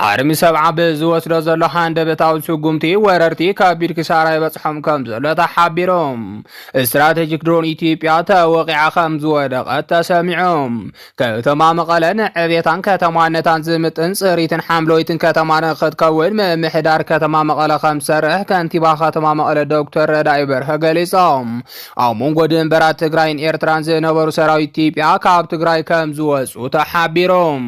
አርሚ ሰብዓ ብዝወስዶ ዘሎ ሃንደበታዊ ስጉምቲ ወረርቲ ከቢድ ክሳራ ይበፅሖም ከም ዘሎ ተሓቢሮም ስትራቴጂክ ድሮን ኢትዮጵያ ተወቂዓ ከም ዝወደቐት ተሰሚዖም ከተማ መቐለ ንዕብየታን ከተማነታን ዝምጥን ፅሪትን ሓምለወይትን ከተማ ንክትከውን ምምሕዳር ከተማ መቐለ ከም ዝሰርሕ ከንቲባ ከተማ መቐለ ዶክተር ረዳኢ በርሀ ገሊፆም ኣብ መንጎ ድንበራት ትግራይን ኤርትራን ዝነበሩ ሰራዊት ኢትዮጵያ ካብ ትግራይ ከም ዝወፁ ተሓቢሮም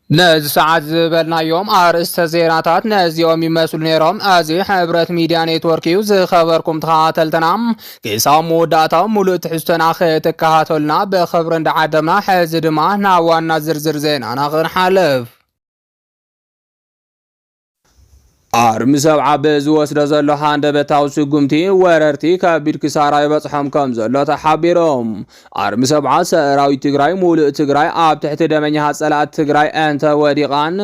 ነዚ ሰዓት ዝበልናዮም ኣርእስተ ዜናታት ነዚኦም ይመስሉ ነይሮም። እዚ ሕብረት ሚድያ ኔትወርክ እዩ ዝኸበርኩም ተኸታተልትና ክሳብ መወዳእታ ሙሉእ ትሕዝቶና ክትከታተሉና ብኽብሪ እንዳዓደምና ሕዚ ድማ ናብ ዋና ዝርዝር ዜናና ክንሓልፍ። አርሚ ሰብዓ ብዝወስዶ ዘሎ ሃንደበታዊ ስጉምቲ ወረርቲ ከቢድ ክሳራ ይበፅሖም ከም ዘሎ ተሓቢሮም አርሚ ሰብዓ ሰራዊት ትግራይ ሙሉእ ትግራይ ኣብ ትሕቲ ደመኛ ፀላእት ትግራይ እንተ ወዲቓን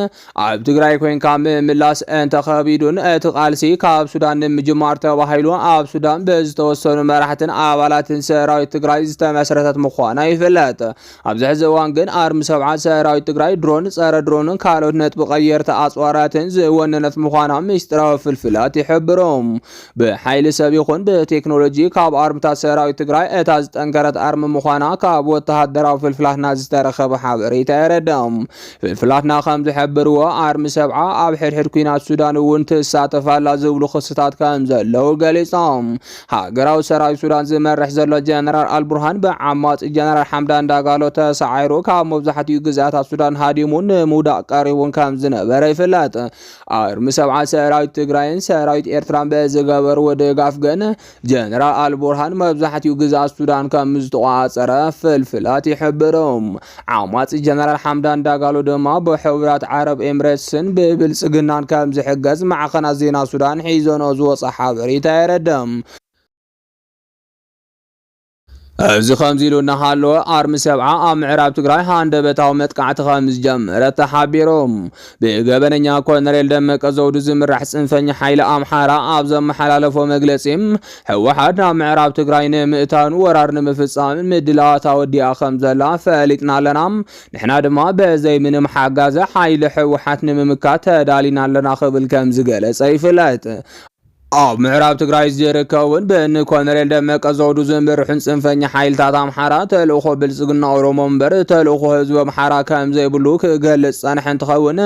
ኣብ ትግራይ ኮይንካ ምምላስ እንተ ከቢዱን እቲ ቃልሲ ካብ ሱዳን ንምጅማር ተባሂሉ ኣብ ሱዳን ብዝተወሰኑ መራሕትን ኣባላትን ሰራዊት ትግራይ ዝተመስረተት ምዃና ይፍለጥ። ኣብዚ ሕዚ እዋን ግን አርሚ ሰብዓ ሰራዊት ትግራይ ድሮን ፀረ ድሮንን ካልኦት ነጥቢ ቀየርቲ ኣፅዋራትን ዝወነነት ምዃና ሚስጥራዊ ፍልፍላት ይሕብሮም ብሓይሊ ሰብ ይኹን ብቴክኖሎጂ ካብ ኣርምታት ሰራዊት ትግራይ እታ ዝጠንከረት ኣርሚ ምዃና ካብ ወተሃደራዊ ፍልፍላትና ዝተረኸበ ሓበሬታ የረድኦም። ፍልፍላትና ከም ዝሕብርዎ ኣርሚ ሰብዓ ኣብ ሕድሕድ ኩናት ሱዳን እውን ትሳተፋላ ዝብሉ ክስታት ከም ዘለው ገሊፆም። ሃገራዊ ሰራዊት ሱዳን ዝመርሕ ዘሎ ጀነራል አልቡርሃን ብዓማፂ ጀነራል ሓምዳን ዳጋሎ ተሰዓይሩ ካብ መብዛሕትኡ ግዝኣታት ሱዳን ሃዲሙን ንምውዳቅ ቀሪቡን ከም ዝነበረ ይፍለጥ። ኣርሚ ሰብዓ ሰራዊት ትግራይን ሰራዊት ኤርትራን በዝገበርዎ ድጋፍ ግን ጀነራል አልቡርሃን መብዛሕትኡ ግዝኣት ሱዳን ከም ዝተቆፃፀረ ፍልፍላት ይሕብሮም። ዓማፂ ጀነራል ሓምዳን ዳጋሎ ድማ ብሕቡራት ዓረብ ኤምሬትስን ብብልፅግናን ከም ዝሕገዝ ማዕኸናት ዜና ሱዳን ሒዞኖ ዝወፀ ሓበሬታ የረድኦም። እዚ ከምዚ ኢሉ እናሃለወ አርሚ ሰብዓ ኣብ ምዕራብ ትግራይ ሃንደበታዊ መጥቃዕቲ ከም ዝጀመረ ተሓቢሮም ብገበነኛ ኮሎኔል ደመቀ ዘውዱ ዝምራሕ ፅንፈኛ ሓይሊ ኣምሓራ ኣብ ዘመሓላለፎ መግለፂ ህወሓት ናብ ምዕራብ ትግራይ ንምእታኑ ወራር ንምፍፃም ምድላዋት ኣወዲኣ ከም ዘላ ፈሊጥና ኣለና። ንሕና ድማ በዘይ ምንም ሓጋዘ ሓይሊ ህወሓት ንምምካት ተዳሊና ኣለና ክብል ከም ዝገለፀ ይፍለጥ። ኣብ ምዕራብ ትግራይ ዝርከውን ብእኒ ኮሎኔል ደመቀ ዘውዱ ዝምርሑን ፅንፈኛ ሓይልታት ኣምሓራ ተልእኮ ብልፅግና ኦሮሞ እምበር ተልእኮ ህዝቢ ኣምሓራ ከም ዘይብሉ ክገልፅ ፀንሐ እንትኸውን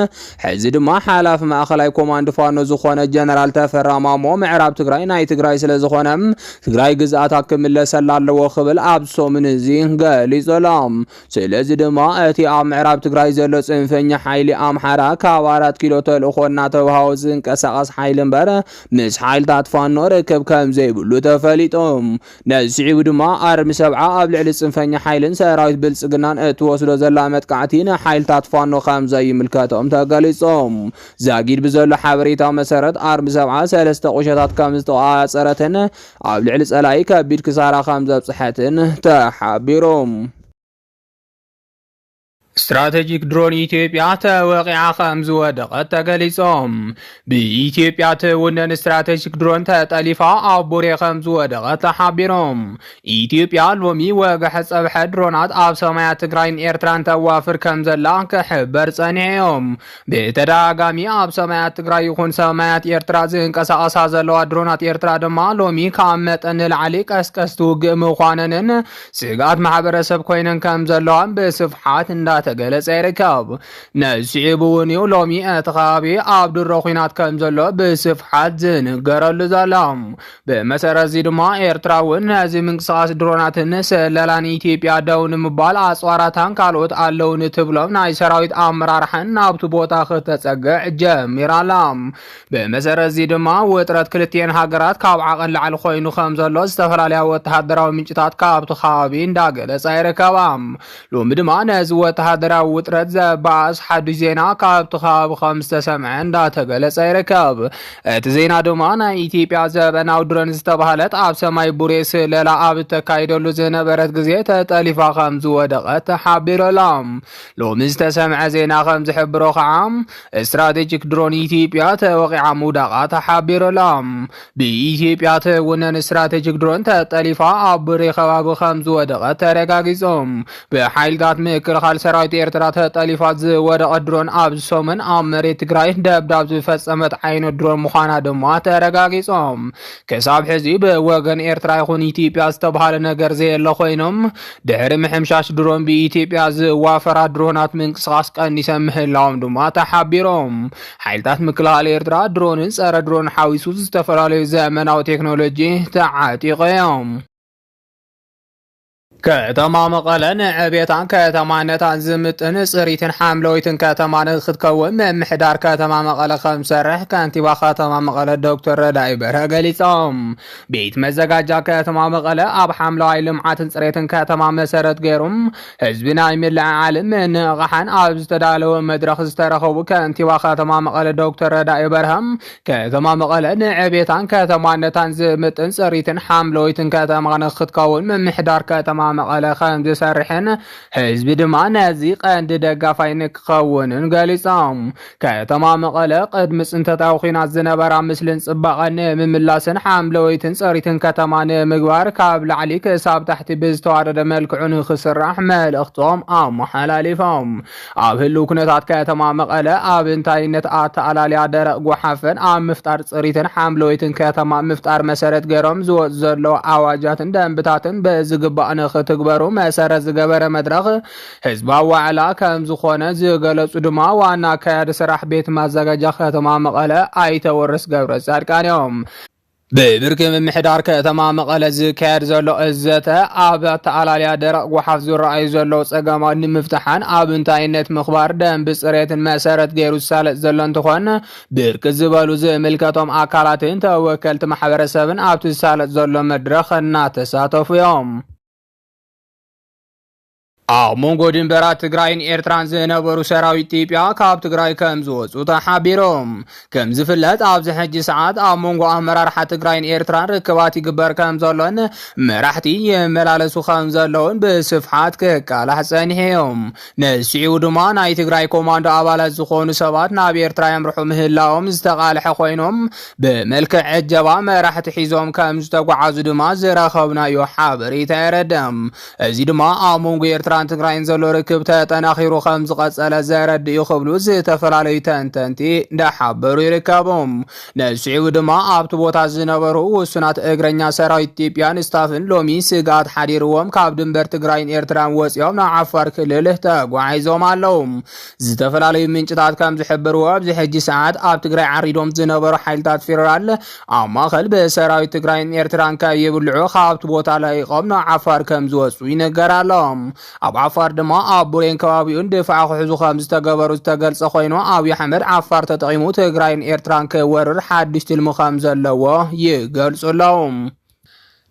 ሕዚ ድማ ሓላፊ ማእኸላይ ኮማንድ ፋኖ ዝኾነ ጀነራል ተፈራ ማሞ ምዕራብ ትግራይ ናይ ትግራይ ስለ ዝኾነ ትግራይ ግዝኣታት ክምለሰላ ኣለዎ ክብል ኣብ ሰሙን እዚ ገሊፆሎም። ስለዚ ድማ እቲ ኣብ ምዕራብ ትግራይ ዘሎ ፅንፈኛ ሓይሊ ኣምሓራ ካብ 4 ኪሎ ተልእኮ እናተዋሃቦ ዝንቀሳቐስ ሓይሊ እምበር ምስ ሓይልታት ፋኖ ርክብ ከም ዘይብሉ ተፈሊጦም። ነዚዕቡ ድማ አርሚ ሰብዓ ኣብ ልዕሊ ፅንፈኛ ሓይልን ሰራዊት ብልፅግናን እትወስዶ ዘላ መጥቃዕቲ ንሓይልታት ፋኖ ከም ዘይምልከቶም ተገሊፆም። ዛጊድ ብዘሎ ሓበሬታ መሰረት አርሚ ሰብዓ 3 ቁሸታት ከም ዝተቆፃፀረትን ኣብ ልዕሊ ፀላኢ ከቢድ ክሳራ ከም ዘብፅሐትን ተሓቢሮም። ስትራቴጂክ ድሮን ኢትዮጵያ ተወቂዓ ከም ዝወደቐት ተገሊፆም። ብኢትዮጵያ ትውነን ስትራቴጂክ ድሮን ተጠሊፋ ኣብ ቡሬ ከም ዝወደቐት ተሓቢሮም። ኢትዮጵያ ሎሚ ወግሐ ፀብሐ ድሮናት ኣብ ሰማያት ትግራይን ኤርትራን ተዋፍር ከም ዘላ ክሕበር ፀኒሖም። ብተደጋጋሚ ኣብ ሰማያት ትግራይ ይኹን ሰማያት ኤርትራ ዝንቀሳቐሳ ዘለዋ ድሮናት ኤርትራ ድማ ሎሚ ካብ መጠን ንላዕሊ ቀስቀስቲ ውግእ ምዃነንን ስጋት ማሕበረሰብ ኮይነን ከም ዘለዋን ብስፍሓት ተገለጸ ይርከብ። ነዚዕቡ እውን ሎሚ እቲ ከባቢ ኣብ ድሮ ኩናት ከም ዘሎ ብስፍሓት ዝንገረሉ ዘሎ። ብመሰረት እዚ ድማ ኤርትራ እውን ነዚ ምንቅስቃስ ድሮናትን ስለላን ኢትዮጵያ ደው ንምባል ኣፅዋራታን ካልኦት ኣለው ንትብሎም ናይ ሰራዊት ኣመራርሓን ናብቲ ቦታ ክተፀግዕ ጀሚራላ። ብመሰረት እዚ ድማ ውጥረት ክልቲአን ሃገራት ካብ ዓቐን ላዕሊ ኮይኑ ከም ዘሎ ዝተፈላለያ ወተሃደራዊ ምንጭታት ካብቲ ከባቢ እንዳገለጻ ይርከባ። ሎሚ ድማ ነዚ ወተሃደራዊ ውጥረት ዘባኣስ ሓዱሽ ዜና ካብቲ ከባቢ ከም ዝተሰምዐ እንዳተገለጸ ይርከብ። እቲ ዜና ድማ ናይ ኢትዮጵያ ዘበናዊ ድሮን ዝተባሃለት ኣብ ሰማይ ቡሬ ስለላ ኣብ ተካይደሉ ዝነበረት ግዜ ተጠሊፋ ከም ዝወደቐት ተሓቢሮሎም። ሎሚ ዝተሰምዐ ዜና ከም ዝሕብሮ ከዓ ስትራቴጂክ ድሮን ኢትዮጵያ ተወቂዓ ምውዳቓ ተሓቢሮሎም። ብኢትዮጵያ ትውነን ስትራቴጂክ ድሮን ተጠሊፋ ኣብ ቡሬ ከባቢ ከም ዝወደቐት ተረጋጊፆም። ብሓይልታት ምክልኻል ሰራዊት ሰራዊት ኤርትራ ተጠሊፋት ዝወደቀ ድሮን ኣብ ሰሙን ኣብ መሬት ትግራይ ደብዳብ ዝፈጸመት ዓይነት ድሮን ምዃና ድማ ተረጋጊጾም ክሳብ ሕዚ ብወገን ኤርትራ ይኹን ኢትዮጵያ ዝተባሃለ ነገር ዘየለ ኮይኖም ድሕሪ ምሕምሻሽ ድሮን ብኢትዮጵያ ዝዋፈራ ድሮናት ምንቅስቃስ ቀኒሰን ምህላዎም ድማ ተሓቢሮም ሓይልታት ምክልኻል ኤርትራ ድሮንን ጸረ ድሮን ሓዊሱ ዝተፈላለዩ ዘመናዊ ቴክኖሎጂ ተዓጢቆም ከተማ መቐለ ንዕብየታን ከተማነታን ዝምጥን ጽሪትን ሓምለወይትን ከተማ ንኽትከውን ምምሕዳር ከተማ መቐለ ከም ዝሰርሕ ከንቲባ ከተማ መቐለ ዶክተር ረዳኢ በርሀ ገሊፆም። ቤት መዘጋጃ ከተማ መቐለ ኣብ ሓምለዋይ ልምዓትን ጽሬትን ከተማ መሰረት ገይሮም ህዝቢ ናይ ምልዕዓልን ምንቕሓን ኣብ ዝተዳለወ መድረኽ ዝተረኸቡ ከንቲባ ከተማ መቐለ ዶክተር ረዳኢ በርሀም ከተማ መቐለ ንዕብየታን ከተማነታን ዝምጥን ጽሪትን ሓምለወይትን ከተማ ንኽትከውን ምምሕዳር ከተማ መቐለ ከም ዝሰርሕን ህዝቢ ድማ ነዚ ቀንዲ ደጋፋይ ንክኸውንን ገሊፆም። ከተማ መቐለ ቅድሚ ፅንተታዊ ኩናት ዝነበራ ምስልን ፅባቐን ንምምላስን ሓምለወይትን ፅሪትን ከተማ ንምግባር ካብ ላዕሊ ክሳብ ታሕቲ ብዝተዋደደ መልክዑ ንክስራሕ መልእኽቶም ኣመሓላሊፎም። ኣብ ህልው ኩነታት ከተማ መቐለ ኣብ እንታይነት ኣተኣላልያ ደረቕ ጓሓፍን ኣብ ምፍጣር ፅሪትን ሓምለወይትን ከተማ ምፍጣር መሰረት ገይሮም ዝወፁ ዘለዉ ኣዋጃትን ደንብታትን ብዝግባእ ትግበሩ መሰረት ዝገበረ መድረኽ ህዝባዊ ዋዕላ ከም ዝኾነ ዝገለጹ ድማ ዋና ኣካያዲ ስራሕ ቤት ማዘጋጃ ከተማ መቐለ ኣይተ ወረስ ገብረ ጻድቃን እዮም። ብብርኪ ምምሕዳር ከተማ መቐለ ዝካየድ ዘሎ እዘተ ኣብ ኣተኣላልያ ደረቕ ጓሓፍ ዝረኣዩ ዘለዉ ፀገማት ንምፍታሓን ኣብ እንታይነት ምኽባር ደንቢ ፅሬትን መሰረት ገይሩ ዝሳለጥ ዘሎ እንትኾን ብርቂ ዝበሉ ዝምልከቶም ኣካላትን ተወከልቲ ማሕበረሰብን ኣብቲ ዝሳለጥ ዘሎ መድረኽ እናተሳተፉ እዮም። ኣብ መንጎ ድንበራት ትግራይን ኤርትራን ዝነበሩ ሰራዊት ኢትዮጵያ ካብ ትግራይ ከም ዝወፁ ተሓቢሮም። ከም ዝፍለጥ ኣብዚ ሕጂ ሰዓት ኣብ መንጎ ኣመራርሓ ትግራይን ኤርትራን ርክባት ይግበር ከም ዘሎን መራሕቲ ይመላለሱ ከም ዘለውን ብስፍሓት ክቃላሕ ፀኒሖም። ነስዒቡ ድማ ናይ ትግራይ ኮማንዶ ኣባላት ዝኾኑ ሰባት ናብ ኤርትራ የምርሑ ምህላዎም ዝተቃልሐ ኮይኖም ብመልክዕ ዕጀባ መራሕቲ ሒዞም ከም ዝተጓዓዙ ድማ ዝረኸብናዮ ሓበሬታ የረድም። እዚ ድማ ኣብ መንጎ ኤርትራ ትግራይን ዘሎ ርክብ ተጠናኺሩ ከም ዝቐጸለ ዘረድኡ ክብሉ ዝተፈላለዩ ተንተንቲ እንዳሓበሩ ይርከቦም። ነስዒቡ ድማ ኣብቲ ቦታ ዝነበሩ ውሱናት እግረኛ ሰራዊት ኢትዮጵያን ስታፍን ሎሚ ስጋት ሓዲርዎም ካብ ድንበር ትግራይን ኤርትራን ወፂኦም ናብ ዓፋር ክልል ተጓዒዞም ኣለው። ዝተፈላለዩ ምንጭታት ከም ዝሕብርዎ ኣብዚ ሕጂ ሰዓት ኣብ ትግራይ ዓሪዶም ዝነበሩ ሓይልታት ፌደራል ኣብ ማእኸል ብሰራዊት ትግራይን ኤርትራን ከይብልዑ ካብቲ ቦታ ለቂቖም ናብ ዓፋር ከም ዝወፁ ይነገራሎም። ኣብ ዓፋር ድማ ኣብ ቡሬን ከባቢኡን ድፋዕ ክሕዙ ከም ዝተገበሩ ዝተገልጸ ኮይኑ ኣብይ ኣሕመድ ዓፋር ተጠቂሙ ትግራይን ኤርትራን ክወርር ሓድሽ ትልሚ ከም ዘለዎ ይገልጹ ኣለዉ።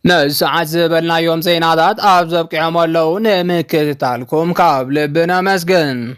ነዚ ሰዓት ዝበልናዮም ዜናታት ኣብ ዘብቂዖም ኣለዉ። ንምክትታልኩም ካብ ልቢ ነመስግን።